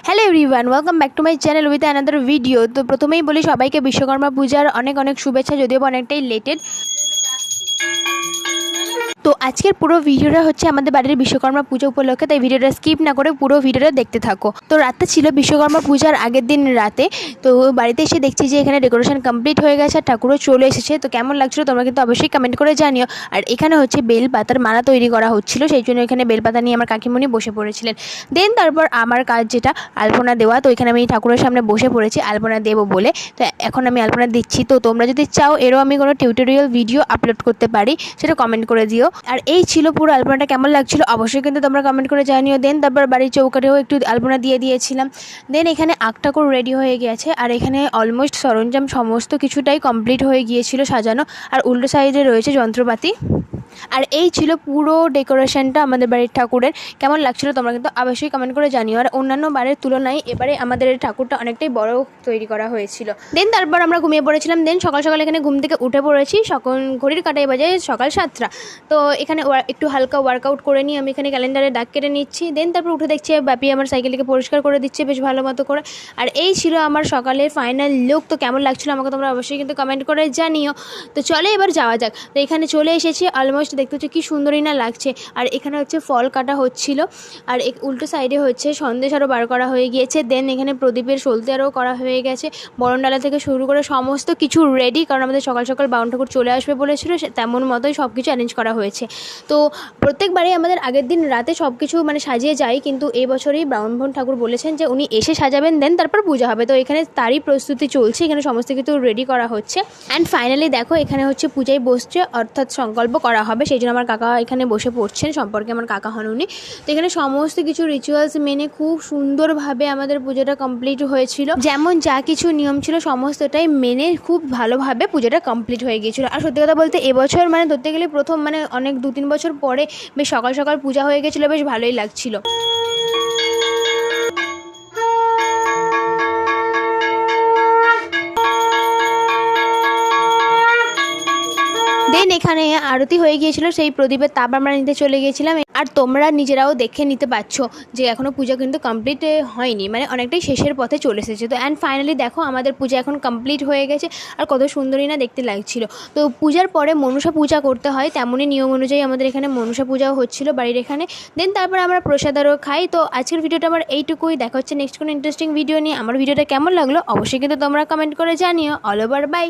Hello everyone, welcome back to my channel with another video. তো প্রথমেই বলি সবাইকে বিশ্বকর্মা পূজার অনেক অনেক শুভেচ্ছা, যদিও অনেকটাই লেটেড। তো আজকের পুরো ভিডিওটা হচ্ছে আমাদের বাড়ির বিশ্বকর্মা পুজো উপলক্ষে, তাই ভিডিওটা স্কিপ না করে পুরো ভিডিওটা দেখতে থাকো। তো রাতটা ছিল বিশ্বকর্মা পূজার আগের দিন রাতে। তো বাড়িতে এসে দেখছি যে এখানে ডেকোরেশন কমপ্লিট হয়ে গেছে আর ঠাকুরও চলে এসেছে। তো কেমন লাগছিল তোমরা কিন্তু অবশ্যই কমেন্ট করে জানিও। আর এখানে হচ্ছে বেলপাতার মালা তৈরি করা হচ্ছিল, সেই জন্য এখানে বেলপাতা নিয়ে আমার কাকিমণি বসে পড়েছিলেন। দেন তারপর আমার কাজ যেটা আলপনা দেওয়া, তো এখানে আমি ঠাকুরের সামনে বসে পড়েছি আলপনা দেবো বলে। তো এখন আমি আলপনা দিচ্ছি। তো তোমরা যদি চাও এরও আমি কোনো টিউটোরিয়াল ভিডিও আপলোড করতে পারি, সেটা কমেন্ট করে দিও। আর এই ছিল পুরো আলপনাটা, কেমন লাগছিল অবশ্যই কিন্তু তোমরা কমেন্ট করে জানিও। দেন তারপর বাড়ির চৌকাঠেও একটু আলপনা দিয়ে দিয়েছিলাম। দেন এখানে ঠাকুর রেডি হয়ে গিয়েছে আর এখানে অলমোস্ট সরঞ্জাম সমস্ত কিছুটাই কমপ্লিট হয়ে গিয়েছিল সাজানো। আর উল্টো সাইডে রয়েছে যন্ত্রপাতি। আর এই ছিল পুরো ডেকোরেশনটা আমাদের বাড়ির ঠাকুরের। কেমন লাগছিল তোমরা কিন্তু অবশ্যই কমেন্ট করে জানিও। আর অন্যান্য বারের তুলনায় এবারে আমাদের ঠাকুরটা অনেকটাই বড় তৈরি করা হয়েছিল। দেন তারপর আমরা ঘুমিয়ে পড়েছিলাম। দেন সকাল সকাল এখানে ঘুম থেকে উঠে পড়েছি, সকল ঘড়ির কাঁটায় বাজে সকাল 7টা। তো এখানে একটু হালকা ওয়ার্কআউট করে নিয়ে আমি এখানে ক্যালেন্ডারে দাগ কেটে নিচ্ছি। দেন তারপর উঠে দেখছি বাপি আমার সাইকেলটিকে পরিষ্কার করে দিচ্ছে বেশ ভালো মতো করে। আর এই ছিল আমার সকালের ফাইনাল লুক। তো কেমন লাগছিল আমাকে তোমরা অবশ্যই কিন্তু কমেন্ট করে জানিও। তো চলে এবার যাওয়া যাক। তো এখানে চলে এসেছি, অলমোস্ট দেখতে হচ্ছে কি সুন্দরই না লাগছে। আর এখানে হচ্ছে ফল কাটা হচ্ছিল। আর উল্টো সাইডে হচ্ছে সন্দেশ আরও বার করা হয়ে গিয়েছে। দেন এখানে প্রদীপের সলতে আরও করা হয়ে গেছে। বরণডালা থেকে শুরু করে সমস্ত কিছু রেডি, কারণ আমাদের সকাল সকাল বাউন ঠাকুর চলে আসবে বলেছিল, তেমন মতোই সব কিছু অ্যারেঞ্জ করা হয়েছে। তো প্রত্যেকবারেই আমাদের আগের দিন রাতে সব কিছু সাজিয়ে যায়, কিন্তু এই বছরই ব্রাহ্মণ বোন ঠাকুর বলেছেন যে উনি এসে সাজাবেন, দেন তারপর পূজা হবে। তো এখানে তারই প্রস্তুতি চলছে, এখানে সমস্ত কিছু রেডি করা হচ্ছে। অ্যান্ড ফাইনালি দেখো এখানে হচ্ছে পূজায় বসছে, অর্থাৎ সংকল্প করা হবে, সেই জন্য আমার কাকা এখানে বসে পড়ছেন, সম্পর্কে আমার কাকা হন উনি। তো এখানে সমস্ত কিছু রিচুয়ালস মেনে খুব সুন্দরভাবে আমাদের পুজোটা কমপ্লিট হয়েছিল। যেমন যা কিছু নিয়ম ছিল সমস্তটাই মেনে খুব ভালোভাবে পুজোটা কমপ্লিট হয়ে গিয়েছিল। আর সত্যি কথা বলতে এবছর ধরতে গেলে প্রথম অনেক 2-3 বছর পরে বেশ সকাল সকাল পূজা হয়ে গেছিলো, বেশ ভালোই লাগছিল। দেন এখানে আরতি হয়ে গিয়েছিল, সেই প্রদীপের তাপ আমরা নিতে চলে গিয়েছিলাম। আর তোমরা নিজেরাও দেখে নিতে পারছো যে এখনও পূজা কিন্তু কমপ্লিট হয়নি, অনেকটাই শেষের পথে চলে এসেছে। তো অ্যান্ড ফাইনালি দেখো আমাদের পূজা এখন কমপ্লিট হয়ে গেছে আর কত সুন্দরই না দেখতে লাগছিল। তো পূজার পরে মনসা পূজা করতে হয়, তেমনই নিয়ম অনুযায়ী আমাদের এখানে মনসা পূজাও হচ্ছিল বাড়ির এখানে। দেন তারপরে আমরা প্রসাদারও খাই। তো আজকের ভিডিওটা আমার এইটুকুই, দেখা হচ্ছে নেক্সট কোনো ইন্টারেস্টিং ভিডিও নিয়ে। আমার ভিডিওটা কেমন লাগলো অবশ্যই কিন্তু তোমরা কমেন্ট করে জানিও। All over by.